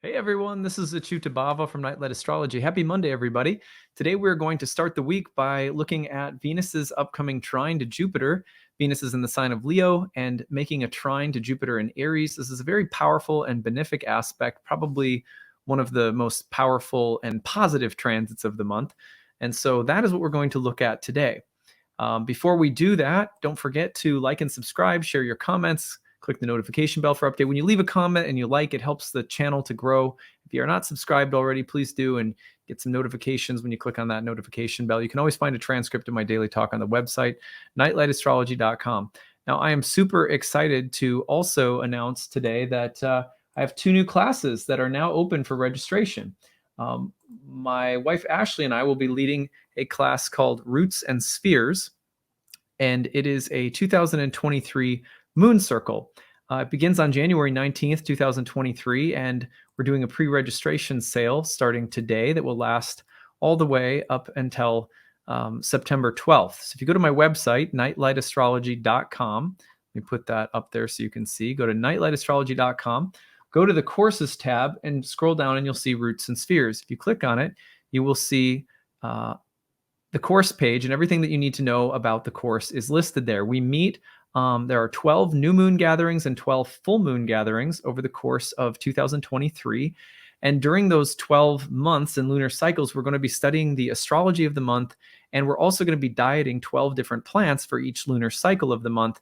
Hey everyone, this is acyuta-bhava from Nightlight Astrology. Happy Monday, everybody. Today we're going to start the week by looking at Venus's upcoming trine to Jupiter. Venus is in the sign of Leo and making a trine to Jupiter in Aries. This is a very powerful and benefic aspect, probably one of the most powerful and positive transits of the month. And so that is what we're going to look at today. Before we do that, don't forget to like and subscribe, share your comments, click the notification bell for update. When you leave a comment and you like, it helps the channel to grow. If you are not subscribed already, please do and get some notifications when you click on that notification bell. You can always find a transcript of my daily talk on the website, nightlightastrology.com. Now, I am super excited to also announce today that I have 2 new classes that are now open for registration. My wife Ashley and I will be leading a class called Roots and Spheres, and it is a 2023 moon circle. It begins on January 19th, 2023, and we're doing a pre-registration sale starting today that will last all the way up until September 12th. So if you go to my website, nightlightastrology.com, let me put that up there so you can see. Go to nightlightastrology.com, go to the courses tab and scroll down and you'll see Roots and Spheres. If you click on it, you will see the course page, and everything that you need to know about the course is listed there. We meet there are 12 new moon gatherings and 12 full moon gatherings over the course of 2023. And during those 12 months and lunar cycles, we're going to be studying the astrology of the month. And we're also going to be dieting 12 different plants for each lunar cycle of the month.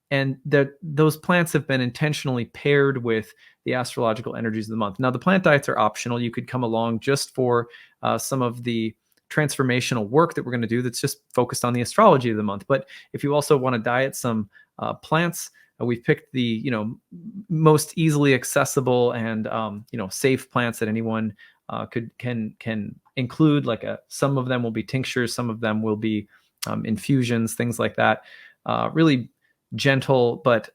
And those plants have been intentionally paired with the astrological energies of the month. Now, the plant diets are optional. You could come along just for some of the transformational work that we're going to do that's just focused on the astrology of the month. But if you also want to diet some plants, we've picked the most easily accessible and safe plants that anyone can include. Like some of them will be tinctures, some of them will be infusions, things like that. Really gentle but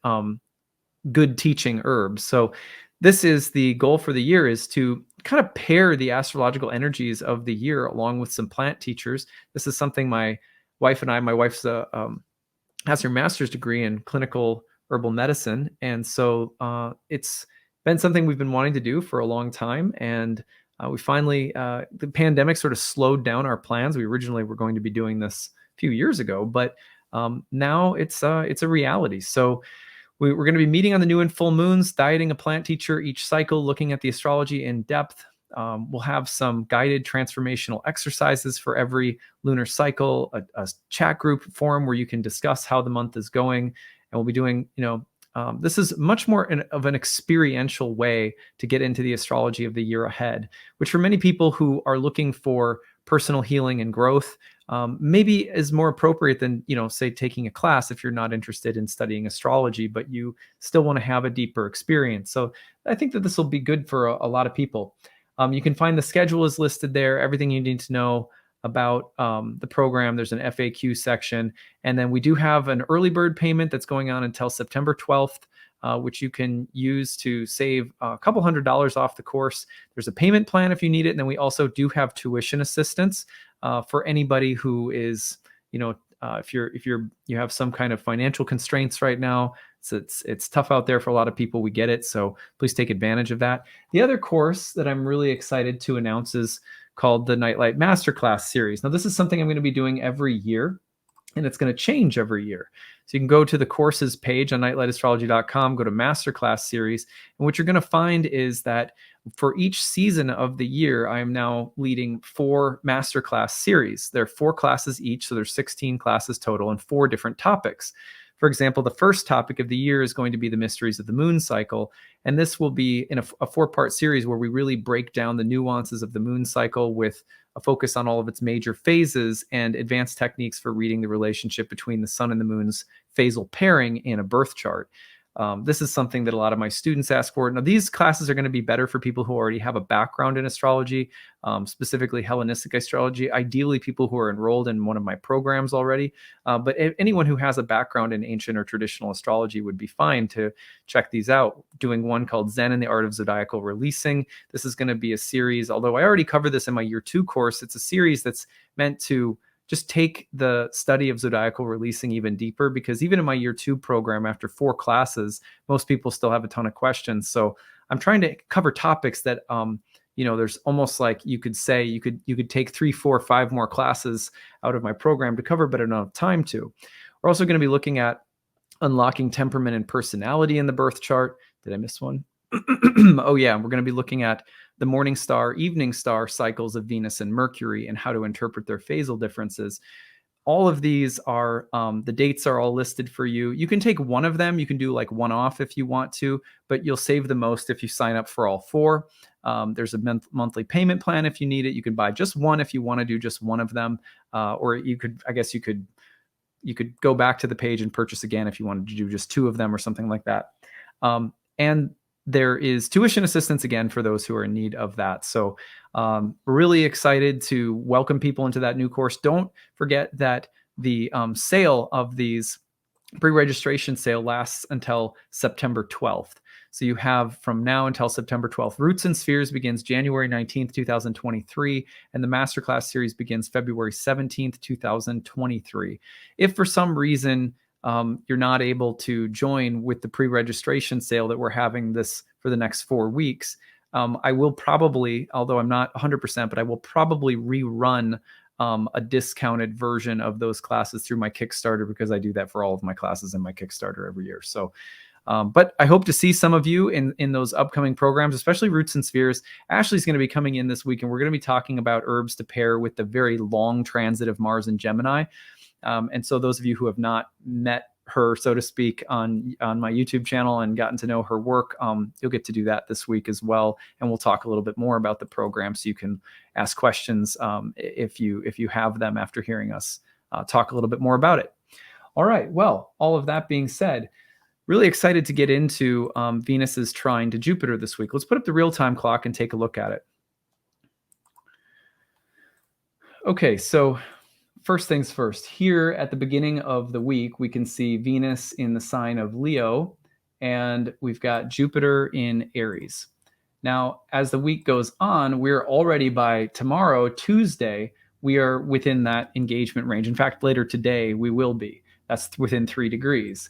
good teaching herbs. So this is the goal for the year, is to kind of pair the astrological energies of the year along with some plant teachers. This is something my wife and I, my wife's has her master's degree in clinical herbal medicine. And so it's been something we've been wanting to do for a long time. And we finally, the pandemic sort of slowed down our plans. We originally were going to be doing this a few years ago, but now it's a reality. So we're going to be meeting on the new and full moons, dieting a plant teacher each cycle, looking at the astrology in depth. We'll have some guided transformational exercises for every lunar cycle, a chat group forum where you can discuss how the month is going. And we'll be doing, this is much more of an experiential way to get into the astrology of the year ahead, which for many people who are looking for personal healing and growth, maybe is more appropriate than, say, taking a class if you're not interested in studying astrology, but you still want to have a deeper experience. So I think that this will be good for a lot of people. You can find the schedule is listed there, everything you need to know about the program. There's an FAQ section. And then we do have an early bird payment that's going on until September 12th, which you can use to save a couple $100s off the course. There's a payment plan if you need it. And then we also do have tuition assistance for anybody who is, if you have some kind of financial constraints right now. So it's tough out there for a lot of people. We get it. So please take advantage of that. The other course that I'm really excited to announce is called the Nightlight Masterclass series. Now, this is something I'm going to be doing every year, and it's going to change every year. So you can go to the courses page on nightlightastrology.com, go to Masterclass series. And what you're going to find is that for each season of the year, I am now leading 4 Masterclass series. There are 4 classes each, so there's 16 classes total and 4 different topics. For example, the first topic of the year is going to be the mysteries of the moon cycle. And this will be in a 4-part series where we really break down the nuances of the moon cycle with a focus on all of its major phases and advanced techniques for reading the relationship between the sun and the moon's phasal pairing in a birth chart. This is something that a lot of my students ask for. Now, these classes are going to be better for people who already have a background in astrology, specifically Hellenistic astrology, ideally people who are enrolled in one of my programs already. But anyone who has a background in ancient or traditional astrology would be fine to check these out. Doing one called Zen and the Art of Zodiacal Releasing. This is going to be a series, although I already covered this in my year 2 course, it's a series that's meant to just take the study of zodiacal releasing even deeper, because even in my year 2 program, after 4 classes, most people still have a ton of questions. So I'm trying to cover topics that, there's almost like you could say you could take 3, 4, 5 more classes out of my program to cover, but I don't have time to. We're also going to be looking at unlocking temperament and personality in the birth chart. Did I miss one? Oh yeah, we're going to be looking at the morning star, evening star cycles of Venus and Mercury and how to interpret their phasal differences. All of these are, the dates are all listed for you. You can take one of them. You can do like one off if you want to, but you'll save the most if you sign up for all 4. There's a monthly payment plan if you need it. You can buy just one if you want to do just one of them, or you could go back to the page and purchase again if you wanted to do just 2 of them or something like that. And there is tuition assistance again for those who are in need of that. So we're really excited to welcome people into that new course. Don't forget that the sale of these pre-registration sale lasts until September 12th. So you have from now until September 12th. Roots and Spheres begins January 19th, 2023, and the Masterclass series begins February 17th, 2023. If for some reason you're not able to join with the pre-registration sale that we're having this for the next 4 weeks, I will probably, although I'm not 100%, but I will probably rerun a discounted version of those classes through my Kickstarter, because I do that for all of my classes in my Kickstarter every year. So, but I hope to see some of you in those upcoming programs, especially Roots and Spheres. Ashley's going to be coming in this week, and we're going to be talking about herbs to pair with the very long transit of Mars and Gemini. And so those of you who have not met her, so to speak, on my YouTube channel and gotten to know her work, you'll get to do that this week as well. And we'll talk a little bit more about the program, so you can ask questions if you have them after hearing us talk a little bit more about it. All right. Well, all of that being said, really excited to get into Venus's trine to Jupiter this week. Let's put up the real-time clock and take a look at it. Okay, so first things first, here at the beginning of the week, we can see Venus in the sign of Leo, and we've got Jupiter in Aries. Now, as the week goes on, we're already by tomorrow, Tuesday, we are within that engagement range. In fact, later today, we will be. That's within 3 degrees.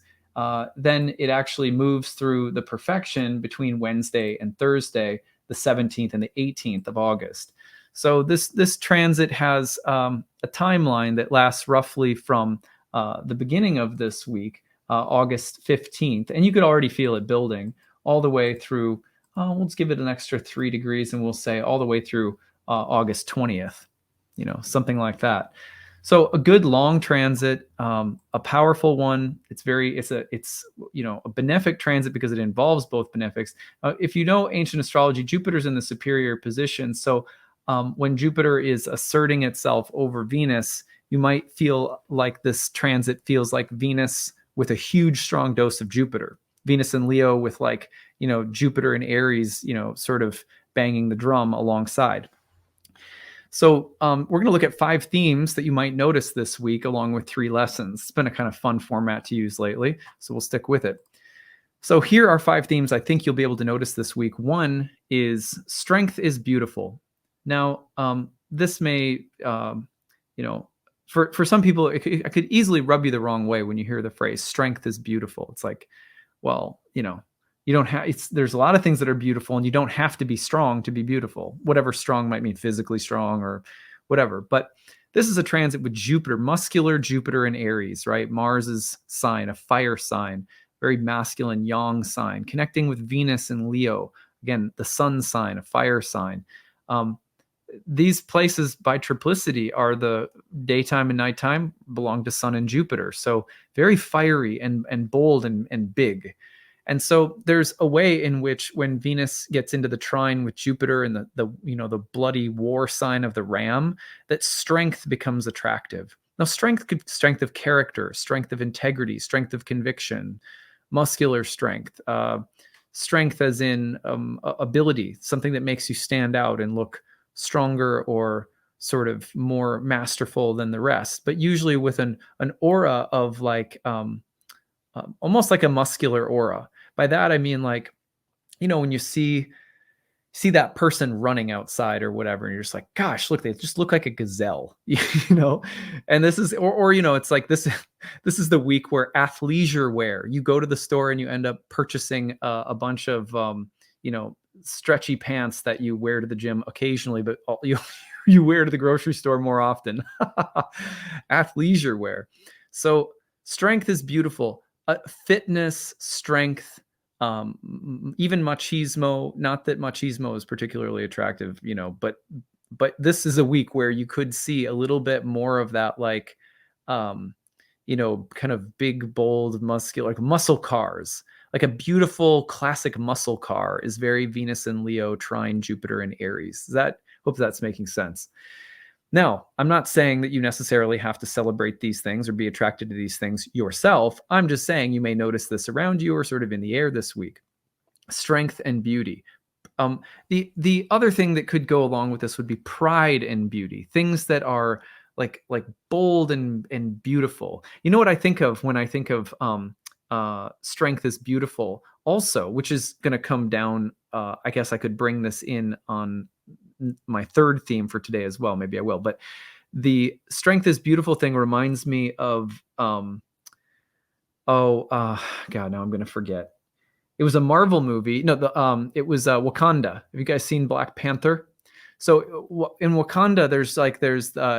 Then it actually moves through the perfection between Wednesday and Thursday, the 17th and the 18th of August. So this transit has a timeline that lasts roughly from the beginning of this week, August 15th, and you could already feel it building all the way through, let's give it an extra 3 degrees, and we'll say all the way through August 20th, something like that. So a good long transit, a powerful one. It's a benefic transit because it involves both benefics. If you know ancient astrology, Jupiter's in the superior position. So when Jupiter is asserting itself over Venus, you might feel like this transit feels like Venus with a huge, strong dose of Jupiter. Venus and Leo with Jupiter and Aries, sort of banging the drum alongside. So we're going to look at 5 themes that you might notice this week, along with 3 lessons. It's been a kind of fun format to use lately, so we'll stick with it. So here are 5 themes I think you'll be able to notice this week. One is strength is beautiful. Now, this may, for some people, it could easily rub you the wrong way when you hear the phrase strength is beautiful. It's like, well, you don't have, there's a lot of things that are beautiful, and you don't have to be strong to be beautiful. Whatever strong might mean, physically strong or whatever. But this is a transit with Jupiter, muscular Jupiter in Aries, right? Mars's sign, a fire sign, very masculine yang sign, connecting with Venus and Leo. Again, the sun sign, a fire sign. These places by triplicity are the daytime and nighttime belong to Sun and Jupiter. So very fiery and bold and big. And so there's a way in which when Venus gets into the trine with Jupiter and the bloody war sign of the ram, that strength becomes attractive. Now, strength could strength of character, strength of integrity, strength of conviction, muscular strength, strength as in ability, something that makes you stand out and look stronger or sort of more masterful than the rest, but usually with an aura of almost like a muscular aura. By that, I mean when you see see that person running outside or whatever, and you're just like, gosh, look, they just look like a gazelle, you know. And this is, or you know, it's like this. This is the week where athleisure wear. You go to the store and you end up purchasing a bunch of, you know, stretchy pants that you wear to the gym occasionally, but you wear to the grocery store more often. Athleisure wear. So strength is beautiful. Fitness, strength, even machismo. Not that machismo is particularly attractive, you know, but this is a week where you could see a little bit more of that, like, you know, kind of big, bold, muscular, like muscle cars. Like a beautiful classic muscle car is very Venus and Leo, trine Jupiter and Aries. Hope that's making sense. Now, I'm not saying that you necessarily have to celebrate these things or be attracted to these things yourself. I'm just saying you may notice this around you or sort of in the air this week. Strength and beauty. The other thing that could go along with this would be pride and beauty, things that are like bold and beautiful. You know what I think of when I think of strength is beautiful also, which is going to come down. I guess I could bring this in on my third theme for today as well. Maybe I will, but the strength is beautiful thing reminds me of God, now I'm going to forget. It was a Marvel movie. No, it was Wakanda. Have you guys seen Black Panther? So in Wakanda,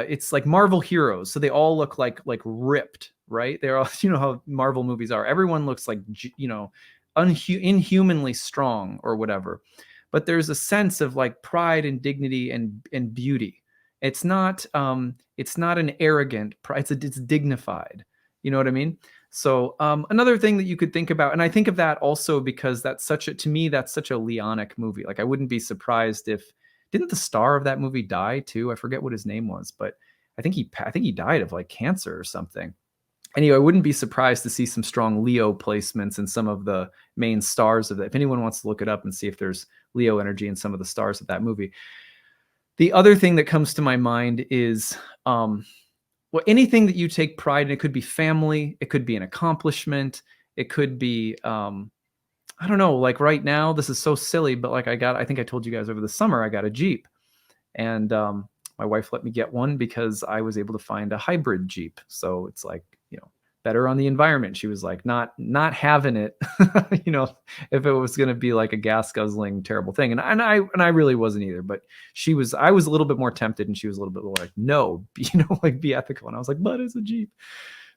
it's like Marvel heroes. So they all look like ripped, right? They're all, you know how Marvel movies are. Everyone looks like, you know, inhumanly strong or whatever. But there's a sense of like pride and dignity and beauty. It's not an arrogant pride. It's dignified. You know what I mean? So another thing that you could think about, and I think of that also because that's such a Leonic movie. Like I wouldn't be surprised if, didn't the star of that movie die too? I forget what his name was, but I think he died of like cancer or something. Anyway, I wouldn't be surprised to see some strong Leo placements in some of the main stars of it. If anyone wants to look it up and see if there's Leo energy in some of the stars of that movie. The other thing that comes to my mind is well, anything that you take pride in. It could be family, it could be an accomplishment, it could be I don't know, like right now, this is so silly, but like I think I told you guys over the summer, I got a Jeep. And my wife let me get one because I was able to find a hybrid Jeep. So it's like, you know, better on the environment. She was like, not having it, you know, if it was going to be like a gas guzzling, terrible thing. And I really wasn't either, but I was a little bit more tempted and she was a little bit more like, no, you know, like be ethical. And I was like, but it's a Jeep.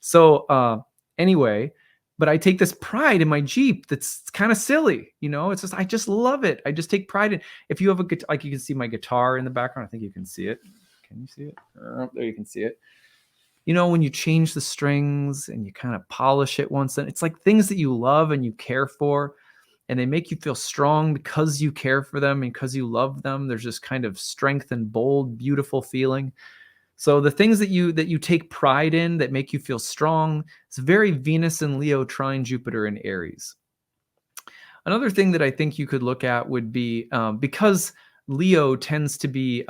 So anyway, but I take this pride in my Jeep. That's kind of silly, you know. It's just I just love it. I just take pride in. If you have a guitar, like you can see my guitar in the background. I think you can see it. Can you see it? There you can see it. You know, when you change the strings and you kind of polish it once, and it's like things that you love and you care for, and they make you feel strong because you care for them and because you love them. There's this kind of strength and bold, beautiful feeling. So the things that you take pride in that make you feel strong, it's very Venus and Leo, trine Jupiter and Aries. Another thing that I think you could look at would be because Leo tends to be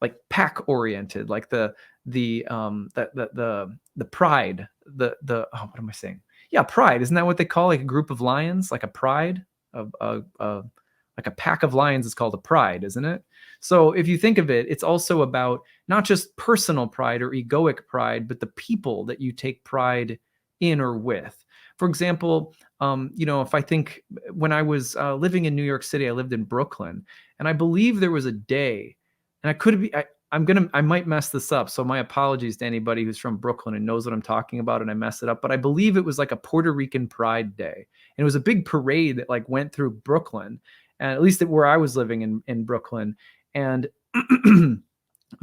like pack oriented, like the pride, what am I saying? Yeah, pride. Isn't that what they call like a group of lions, like a pride of like a pack of lions is called a pride, isn't it? So if you think of it, it's also about not just personal pride or egoic pride, but the people that you take pride in or with. For example, you know, if I think when I was living in New York City, I lived in Brooklyn, and I believe there was a day, and I might mess this up. So my apologies to anybody who's from Brooklyn and knows what I'm talking about and I mess it up. But I believe it was like a Puerto Rican Pride Day. And it was a big parade that like went through Brooklyn, and at least where I was living in Brooklyn. And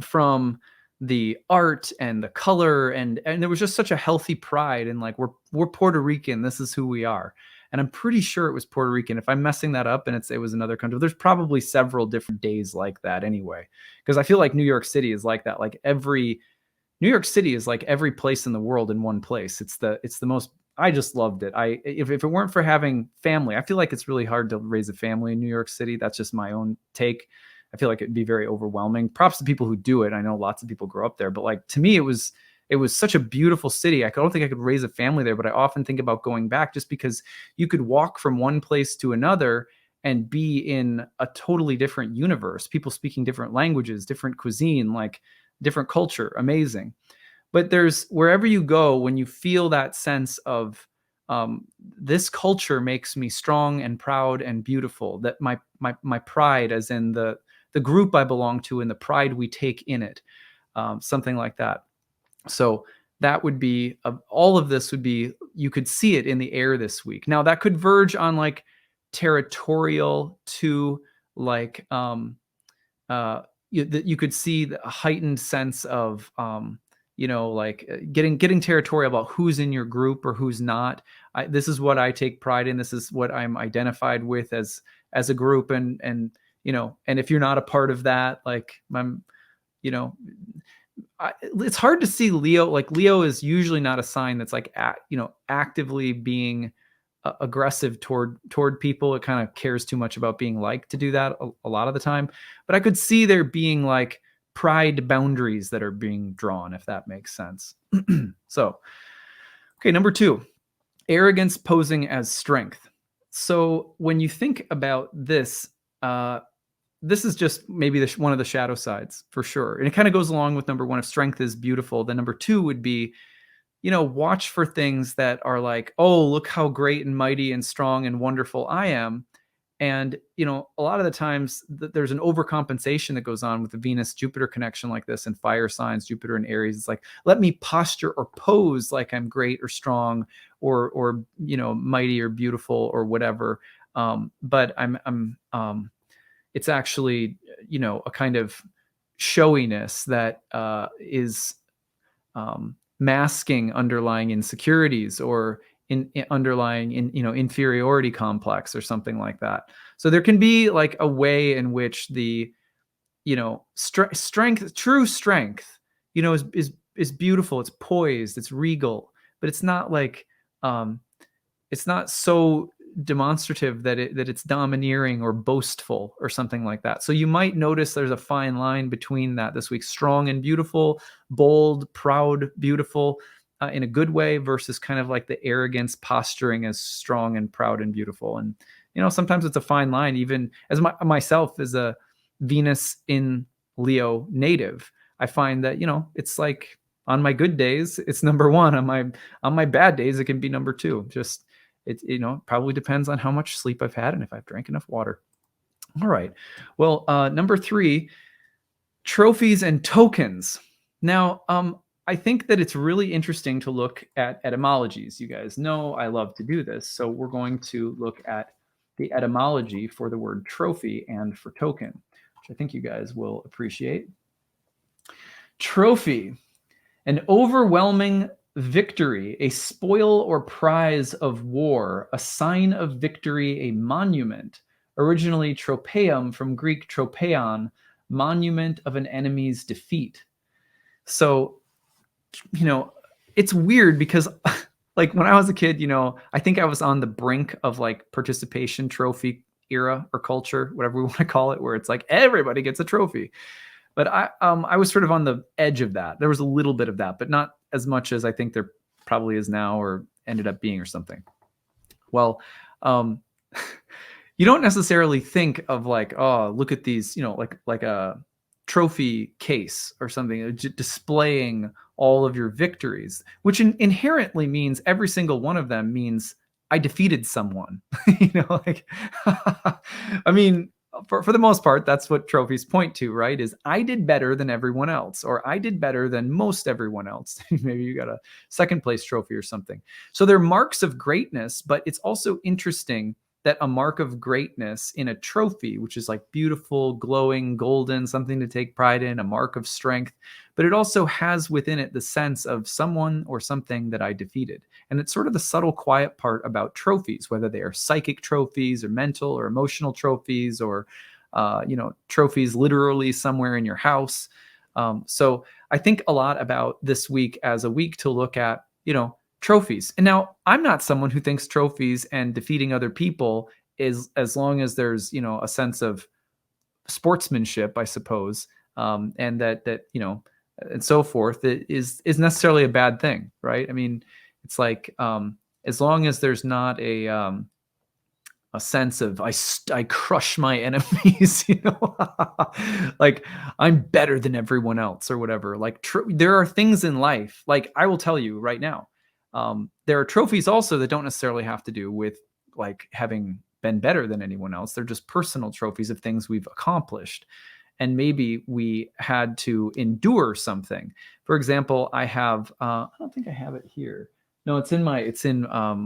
from the art and the color and there was just such a healthy pride and like we're Puerto Rican, this is who we are. And I'm pretty sure it was Puerto Rican. If I'm messing that up and it was another country, there's probably several different days like that anyway, because I feel like New York City is like that. Like New York City is like every place in the world in one place. It's the most, I just loved it. If it weren't for having family, I feel like it's really hard to raise a family in New York City. That's just my own take. I feel like it'd be very overwhelming. Props to people who do it. I know lots of people grow up there, but like to me, it was such a beautiful city. I don't think I could raise a family there, but I often think about going back just because you could walk from one place to another and be in a totally different universe, people speaking different languages, different cuisine, like different culture, amazing. But there's wherever you go, when you feel that sense of this culture makes me strong and proud and beautiful, that my pride, as in the group I belong to and the pride we take in it, something like that. So that would be all of this would be, you could see it in the air this week. Now that could verge on like territorial to like you could see a heightened sense of like getting territorial about who's in your group or who's not. This is what I take pride in. This is what I'm identified with as a group, and and if you're not a part of that, like I'm, it's hard to see Leo. Like Leo is usually not a sign that's like actively being aggressive toward people. It kind of cares too much about being liked to do that a lot of the time. But I could see there being like pride boundaries that are being drawn, if that makes sense. So, okay, number 2, arrogance posing as strength. So when you think about this, this is just maybe one of the shadow sides for sure. And it kind of goes along with number 1, if strength is beautiful. Then number 2 would be, watch for things that are like, oh, look how great and mighty and strong and wonderful I am. And, a lot of the times there's an overcompensation that goes on with the Venus-Jupiter connection like this, and fire signs, Jupiter and Aries. It's like, let me posture or pose like I'm great or strong or mighty or beautiful or whatever. But it's actually, a kind of showiness that is masking underlying insecurities or underlying inferiority complex or something like that. So there can be like a way in which the strength, true strength, is beautiful. It's poised. It's regal, but it's not like it's not so demonstrative that it's domineering or boastful or something like that. So you might notice there's a fine line between that this week: strong and beautiful, bold, proud, beautiful, in a good way, versus kind of like the arrogance posturing as strong and proud and beautiful. And sometimes it's a fine line. Even as myself as a Venus in Leo native, I find that it's like on my good days it's number 1, on my bad days it can be number 2. Just it probably depends on how much sleep I've had and if I've drank enough water. All right. Well, number 3, trophies and tokens. Now, I think that it's really interesting to look at etymologies. You guys know I love to do this. So we're going to look at the etymology for the word trophy and for token, which I think you guys will appreciate. Trophy, an overwhelming victory, a spoil or prize of war, a sign of victory, a monument. Originally tropeum, from Greek tropeion, monument of an enemy's defeat. So, it's weird because like when I was a kid, I think I was on the brink of like participation trophy era or culture, whatever we want to call it, where it's like everybody gets a trophy. But I was sort of on the edge of that. There was a little bit of that, but not as much as I think there probably is now or ended up being or something. Well, you don't necessarily think of like, oh, look at these, like a trophy case or something, displaying all of your victories, which inherently means every single one of them means I defeated someone. Like, I mean, for the most part, that's what trophies point to, right? Is I did better than everyone else, or I did better than most everyone else. Maybe you got a second place trophy or something. So they're marks of greatness, but it's also interesting that a mark of greatness in a trophy, which is like beautiful, glowing, golden, something to take pride in, a mark of strength, but it also has within it the sense of someone or something that I defeated. And it's sort of the subtle, quiet part about trophies, whether they are psychic trophies or mental or emotional trophies or, trophies literally somewhere in your house. So I think a lot about this week as a week to look at, trophies. And now I'm not someone who thinks trophies and defeating other people is, as long as there's, a sense of sportsmanship, I suppose, and that, and so forth, it is necessarily a bad thing, right? I mean, it's like, as long as there's not a a sense of I crush my enemies, like I'm better than everyone else or whatever. Like there are things in life, like I will tell you right now, there are trophies also that don't necessarily have to do with like having been better than anyone else. They're just personal trophies of things we've accomplished. And maybe we had to endure something. For example, I have, I don't think I have it here. No, it's in my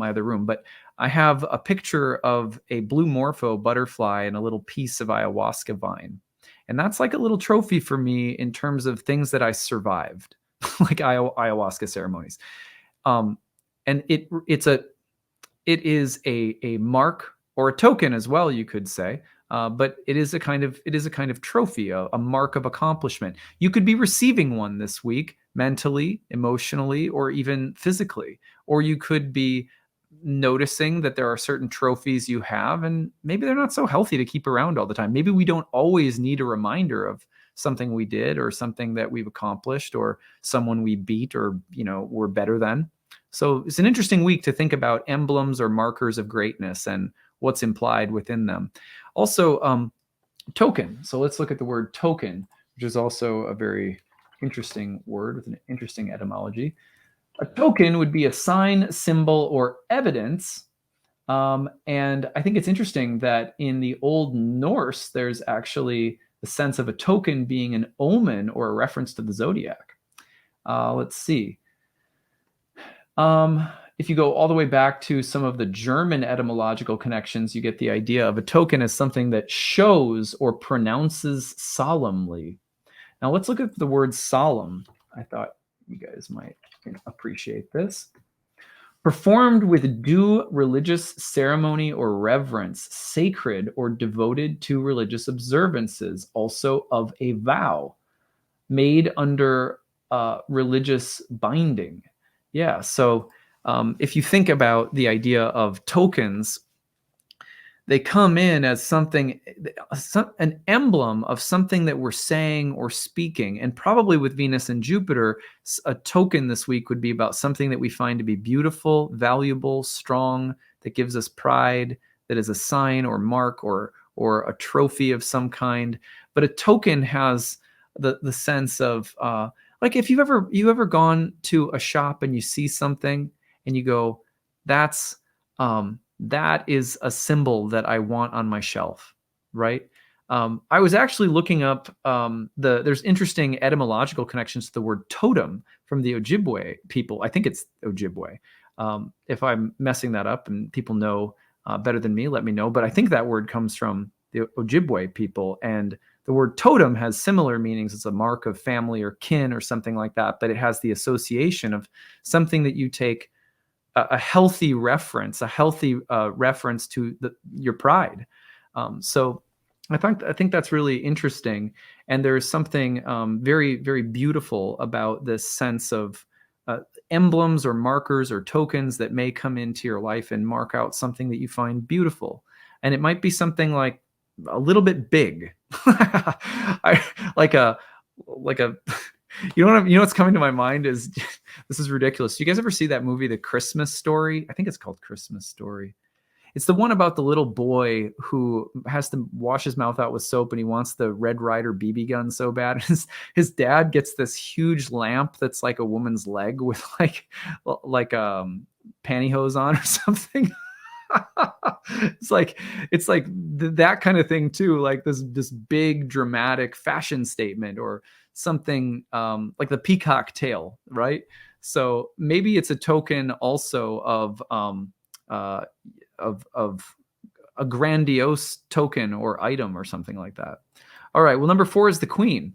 other room, but I have a picture of a blue morpho butterfly and a little piece of ayahuasca vine. And that's like a little trophy for me in terms of things that I survived, like ayahuasca ceremonies. And it is a mark or a token as well, you could say. But it is a kind of trophy, a mark of accomplishment. You could be receiving one this week, mentally, emotionally, or even physically. Or you could be noticing that there are certain trophies you have, and maybe they're not so healthy to keep around all the time. Maybe we don't always need a reminder of something we did or something that we've accomplished or someone we beat or, we're better than. So it's an interesting week to think about emblems or markers of greatness and what's implied within them. Also, token. So let's look at the word token, which is also a very interesting word with an interesting etymology. A token would be a sign, symbol, or evidence. And I think it's interesting that in the Old Norse, there's actually the sense of a token being an omen or a reference to the zodiac. Let's see. If you go all the way back to some of the German etymological connections, you get the idea of a token as something that shows or pronounces solemnly. Now let's look at the word solemn. I thought you guys might appreciate this. Performed with due religious ceremony or reverence, sacred or devoted to religious observances, also of a vow, made under religious binding. Yeah, so if you think about the idea of tokens, they come in as something, an emblem of something that we're saying or speaking. And probably with Venus and Jupiter, a token this week would be about something that we find to be beautiful, valuable, strong, that gives us pride, that is a sign or mark or a trophy of some kind. But a token has the sense of like if you've ever gone to a shop and you see something and you go, that is a symbol that I want on my shelf, right? I was actually looking up there's interesting etymological connections to the word totem from the Ojibwe people. I think it's Ojibwe. If I'm messing that up and people know better than me, let me know. But I think that word comes from the Ojibwe people, and the word totem has similar meanings. It's a mark of family or kin or something like that, but it has the association of something that you take a healthy reference to your pride. So I think that's really interesting. And there's something very, very beautiful about this sense of emblems or markers or tokens that may come into your life and mark out something that you find beautiful. And it might be something like a little bit big, like a what's coming to my mind is this is ridiculous. Do you guys ever see that movie, The Christmas Story? I think it's called Christmas Story. It's the one about the little boy who has to wash his mouth out with soap and he wants the Red Ryder BB gun so bad. His dad gets this huge lamp that's like a woman's leg with like pantyhose on or something. it's like that kind of thing too, like this big dramatic fashion statement or something like the peacock tail, right? So maybe it's a token also of a grandiose token or item or something like that. All right, well, number 4 is the Queen.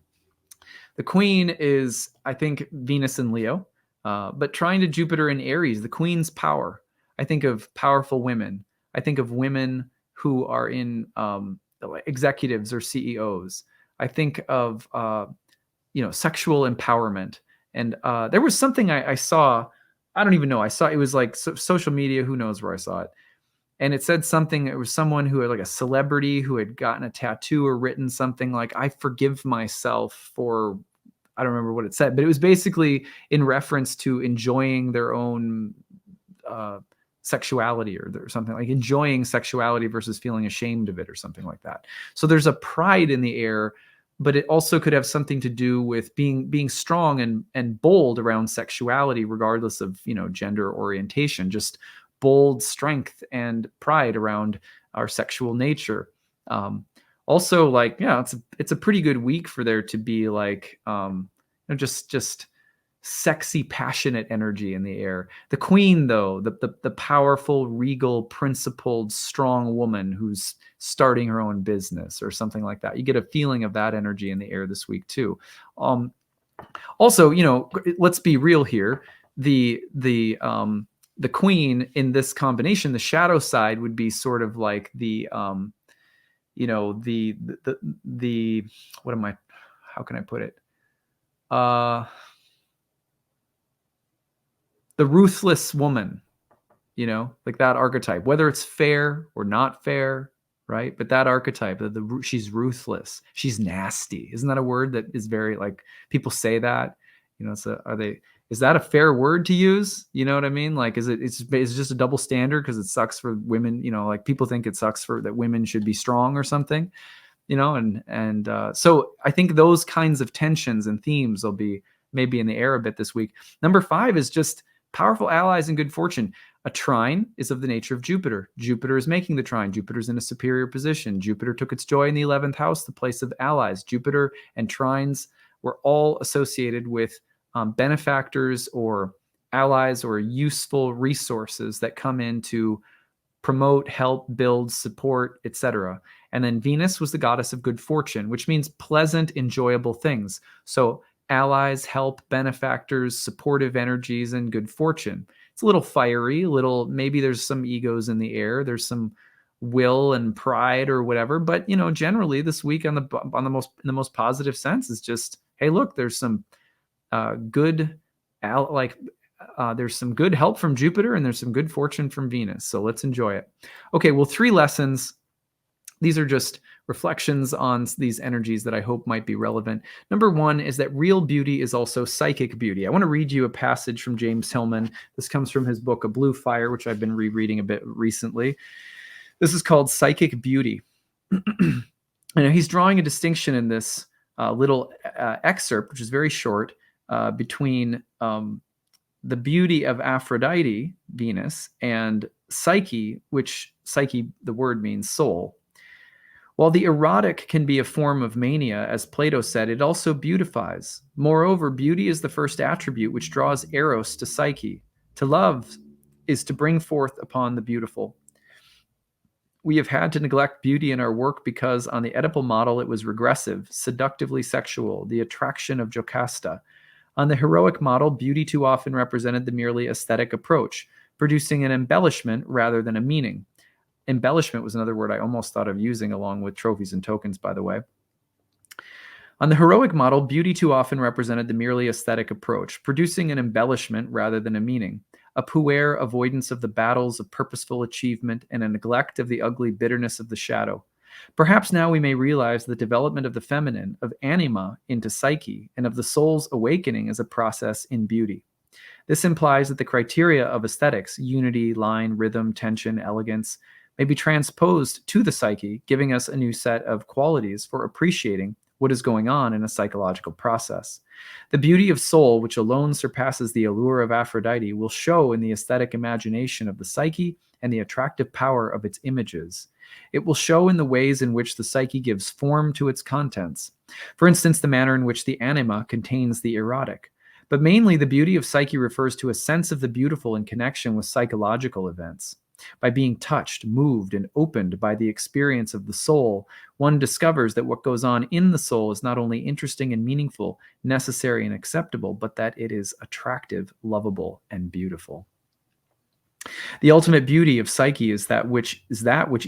The Queen is, I think, Venus in Leo, but trine to Jupiter in Aries, the Queen's power. I think of powerful women. I think of women who are in executives or CEOs. I think of sexual empowerment. And there was something I saw. I don't even know. I saw it was like social media. Who knows where I saw it? And it said something. It was someone who had like a celebrity who had gotten a tattoo or written something like, "I forgive myself for." I don't remember what it said, but it was basically in reference to enjoying their own sexuality or something, like enjoying sexuality versus feeling ashamed of it or something like that. So there's a pride in the air, but it also could have something to do with being strong and bold around sexuality, regardless of, gender orientation, just bold strength and pride around our sexual nature. Also, like, yeah, it's a pretty good week for there to be like, just sexy, passionate energy in the air. The queen, though, the powerful, regal, principled, strong woman who's starting her own business or something like that. You get a feeling of that energy in the air this week too. Also, let's be real here. The queen in this combination, the shadow side would be sort of like the what am I? How can I put it? The ruthless woman, like that archetype, whether it's fair or not fair, right? But that archetype, she's ruthless, she's nasty. Isn't that a word that is very, like, people say that, is that a fair word to use? You know what I mean? Like, it's just a double standard because it sucks for women, like people think it sucks for that women should be strong or something, so I think those kinds of tensions and themes will be maybe in the air a bit this week. Number 5 is just powerful allies and good fortune. A trine is of the nature of Jupiter. Jupiter is making the trine. Jupiter's in a superior position. Jupiter took its joy in the 11th house, the place of allies. Jupiter and trines were all associated with benefactors or allies or useful resources that come in to promote, help, build, support, etc. And then Venus was the goddess of good fortune, which means pleasant, enjoyable things. So allies, help, benefactors, supportive energies, and good fortune. It's a little fiery, maybe there's some egos in the air, there's some will and pride or whatever, but generally this week in the most positive sense is just, hey, look, there's some there's some good help from Jupiter and there's some good fortune from Venus. So let's enjoy it. Okay, well, 3 lessons. These are just reflections on these energies that I hope might be relevant. Number 1 is that real beauty is also psychic beauty. I want to read you a passage from James Hillman. This comes from his book, A Blue Fire, which I've been rereading a bit recently. This is called Psychic Beauty. And he's drawing a distinction in this little excerpt, which is very short, between the beauty of Aphrodite, Venus, and Psyche, which Psyche, the word means soul. While the erotic can be a form of mania, as Plato said, it also beautifies. Moreover, beauty is the first attribute which draws Eros to Psyche. To love is to bring forth upon the beautiful. We have had to neglect beauty in our work because on the Oedipal model it was regressive, seductively sexual, the attraction of Jocasta. On the heroic model, beauty too often represented the merely aesthetic approach, producing an embellishment rather than a meaning. Embellishment was another word I almost thought of using along with trophies and tokens, by the way. On the heroic model, beauty too often represented the merely aesthetic approach, producing an embellishment rather than a meaning, a puer avoidance of the battles of purposeful achievement and a neglect of the ugly bitterness of the shadow. Perhaps now we may realize the development of the feminine, of anima into psyche, and of the soul's awakening as a process in beauty. This implies that the criteria of aesthetics, unity, line, rhythm, tension, elegance, may be transposed to the psyche, giving us a new set of qualities for appreciating what is going on in a psychological process. The beauty of soul, which alone surpasses the allure of Aphrodite, will show in the aesthetic imagination of the psyche and the attractive power of its images. It will show in the ways in which the psyche gives form to its contents. For instance, the manner in which the anima contains the erotic. But mainly, the beauty of psyche refers to a sense of the beautiful in connection with psychological events. By being touched, moved, and opened by the experience of the soul, one discovers that what goes on in the soul is not only interesting and meaningful, necessary and acceptable, but that it is attractive, lovable, and beautiful. The ultimate beauty of Psyche is that which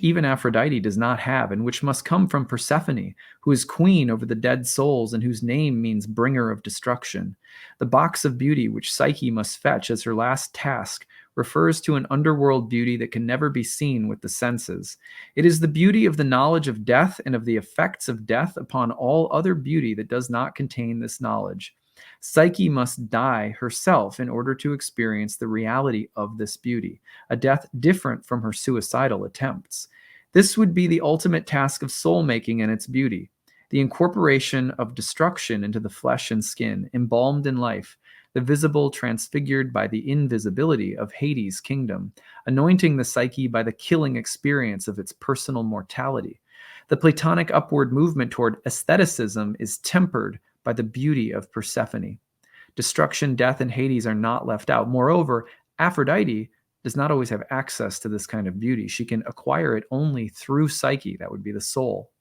even Aphrodite does not have, and which must come from Persephone, who is queen over the dead souls and whose name means bringer of destruction. The box of beauty which Psyche must fetch as her last task refers to an underworld beauty that can never be seen with the senses. It is the beauty of the knowledge of death and of the effects of death upon all other beauty that does not contain this knowledge. Psyche must die herself in order to experience the reality of this beauty, a death different from her suicidal attempts. This would be the ultimate task of soul making and its beauty, the incorporation of destruction into the flesh and skin, embalmed in life, the visible transfigured by the invisibility of Hades' kingdom, anointing the psyche by the killing experience of its personal mortality. The Platonic upward movement toward aestheticism is tempered by the beauty of Persephone. Destruction, death, and Hades are not left out. Moreover, Aphrodite does not always have access to this kind of beauty. She can acquire it only through Psyche, that would be the soul.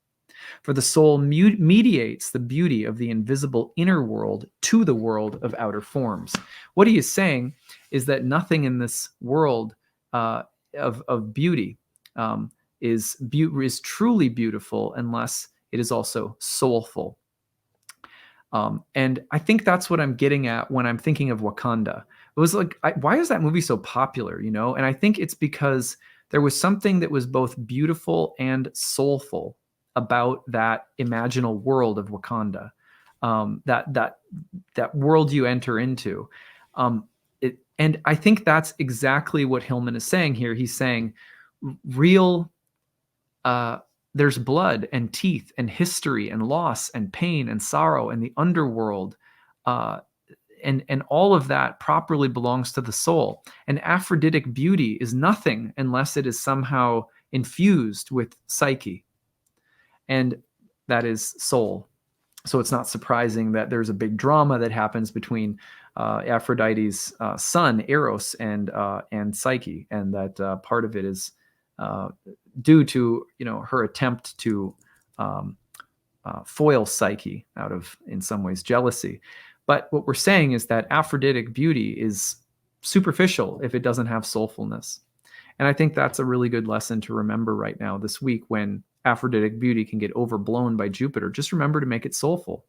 For the soul mediates the beauty of the invisible inner world to the world of outer forms. What he is saying is that nothing in this world of beauty is truly beautiful unless it is also soulful. And I think that's what I'm getting at when I'm thinking of Wakanda. It was like, why is that movie so popular, you know? And I think it's because there was something that was both beautiful and soulful about that imaginal world of Wakanda, that world you enter into. And I think that's exactly what Hillman is saying here. He's saying real, there's blood and teeth and history and loss and pain and sorrow and the underworld, and all of that properly belongs to the soul. And Aphroditic beauty is nothing unless it is somehow infused with psyche, and that is soul. So it's not surprising that there's a big drama that happens between Aphrodite's son Eros and Psyche, and that part of it is due to her attempt to foil Psyche out of, in some ways, jealousy. But what we're saying is that Aphroditic beauty is superficial if it doesn't have soulfulness. And I think that's a really good lesson to remember right now this week when Aphroditic beauty can get overblown by Jupiter. Just remember to make it soulful.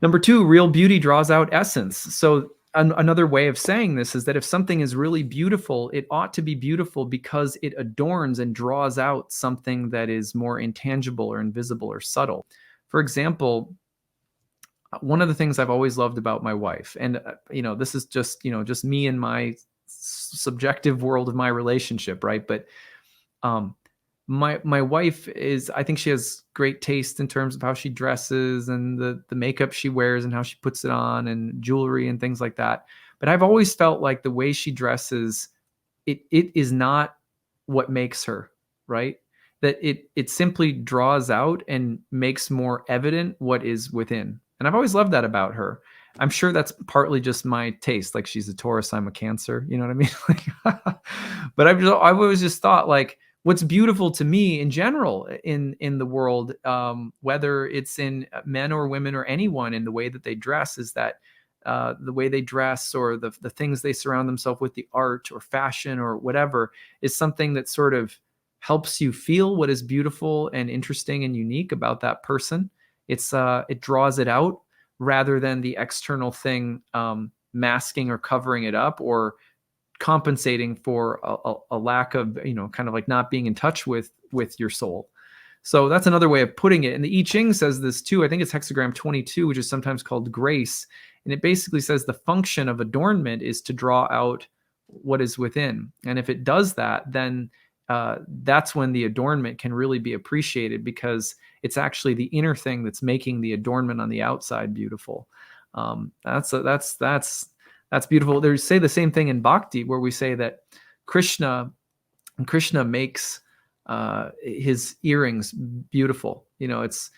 Number 2, real beauty draws out essence. So another way of saying this is that if something is really beautiful, it ought to be beautiful because it adorns and draws out something that is more intangible or invisible or subtle. For example, one of the things I've always loved about my wife, and this is just me and my subjective world of my relationship, right? But my wife is, I think she has great taste in terms of how she dresses and the makeup she wears and how she puts it on and jewelry and things like that. But I've always felt like the way she dresses, it is not what makes her, right? That it simply draws out and makes more evident what is within. And I've always loved that about her. I'm sure that's partly just my taste. Like, she's a Taurus, I'm a Cancer. You know what I mean? But I've always just thought, like, what's beautiful to me in general in the world, whether it's in men or women or anyone, in the way that they dress, is that the way they dress or the things they surround themselves with, the art or fashion or whatever, is something that sort of helps you feel what is beautiful and interesting and unique about that person. It draws it out rather than the external thing masking or covering it up or compensating for a lack of, kind of like not being in touch with your soul. So that's another way of putting it. And the I Ching says this too. I think it's hexagram 22, which is sometimes called grace. And it basically says the function of adornment is to draw out what is within. And if it does that, then that's when the adornment can really be appreciated, because it's actually the inner thing that's making the adornment on the outside beautiful. That's beautiful. They say the same thing in Bhakti, where we say that Krishna makes his earrings beautiful. It's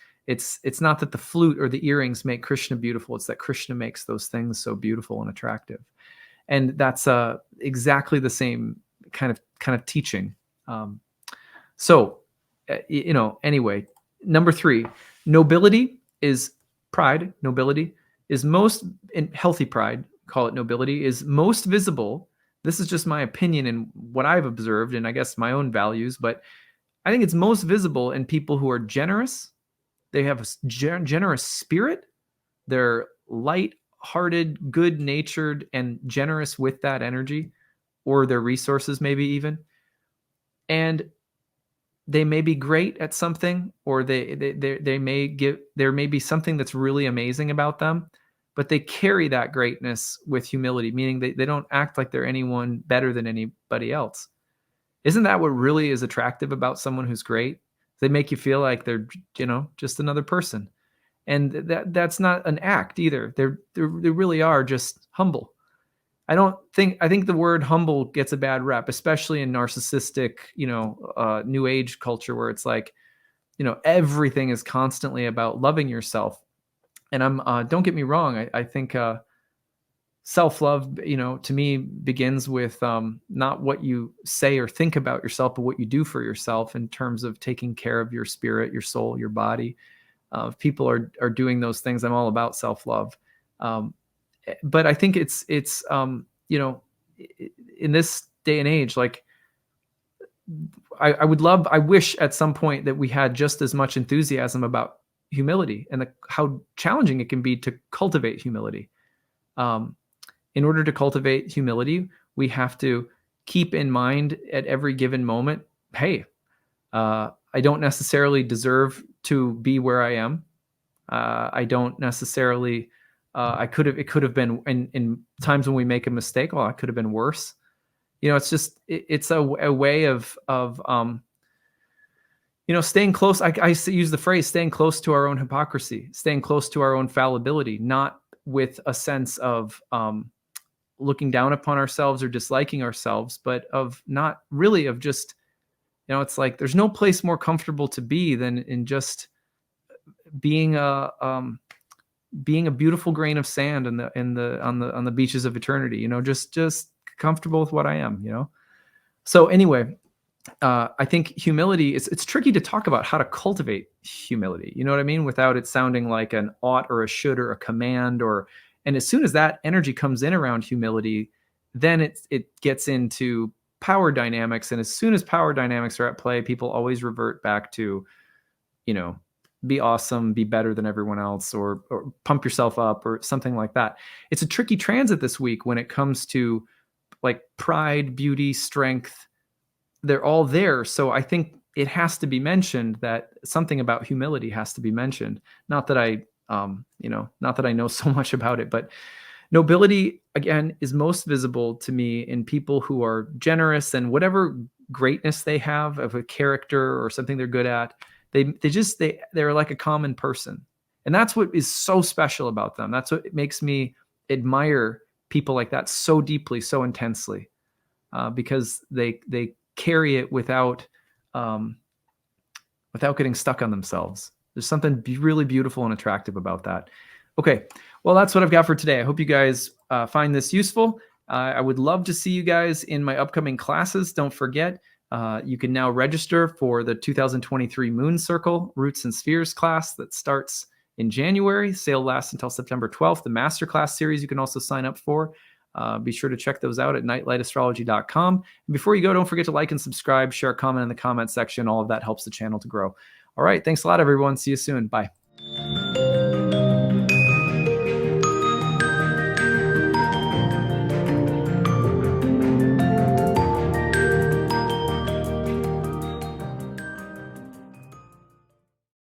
not that the flute or the earrings make Krishna beautiful. It's that Krishna makes those things so beautiful and attractive. And that's exactly the same kind of teaching. Anyway, number 3, nobility is pride. Nobility is most, in healthy pride, call it nobility, is most visible. This is just my opinion and what I've observed, and I guess my own values, but I think it's most visible in people who are generous. They have a generous spirit. They're light-hearted, good-natured, and generous with that energy, or their resources maybe even. And they may be great at something, or there may be something that's really amazing about them, but they carry that greatness with humility, meaning they don't act like they're anyone better than anybody else. Isn't that what really is attractive about someone who's great? They make you feel like they're, just another person. And that's not an act either. They really are just humble. I think the word humble gets a bad rep, especially in narcissistic, new age culture, where it's like, everything is constantly about loving yourself. And don't get me wrong. I think, self-love, to me begins with, not what you say or think about yourself, but what you do for yourself in terms of taking care of your spirit, your soul, your body. If people are doing those things, I'm all about self-love. But I think it's in this day and age, like, I wish at some point that we had just as much enthusiasm about humility and how challenging it can be to cultivate humility. In order to cultivate humility, we have to keep in mind at every given moment, hey, I don't necessarily deserve to be where I am. I don't necessarily, it could have been in times when we make a mistake. Well, it could have been worse. It's just, it's a way of staying close. I use the phrase staying close to our own hypocrisy, staying close to our own fallibility, not with a sense of, looking down upon ourselves or disliking ourselves, but of not really of just, it's like, there's no place more comfortable to be than in just being a beautiful grain of sand on the beaches of eternity, just comfortable with what I am. So anyway, I think humility it's tricky to talk about how to cultivate humility. You know what I mean? Without it sounding like an ought or a should or a command, and as soon as that energy comes in around humility, then it gets into power dynamics. And as soon as power dynamics are at play, people always revert back to, be awesome, be better than everyone else, or pump yourself up or something like that. It's a tricky transit this week when it comes to like pride, beauty, strength. They're all there. So I think it has to be mentioned, that something about humility has to be mentioned. Not that I know so much about it, but nobility, again, is most visible to me in people who are generous, and whatever greatness they have of a character or something they're good at, they're like a common person. And that's what is so special about them. That's what makes me admire people like that so deeply, so intensely, because they carry it without getting stuck on themselves. There's something really beautiful and attractive about that. Okay, well, that's what I've got for today. I hope you guys find this useful. I would love to see you guys in my upcoming classes. Don't forget, you can now register for the 2023 Moon Circle Roots and Spheres class that starts in January. Sale lasts until September 12th. The Masterclass series you can also sign up for. Be sure to check those out at nightlightastrology.com. And before you go, don't forget to like and subscribe, share a comment in the comment section. All of that helps the channel to grow. All right. Thanks a lot, everyone. See you soon. Bye.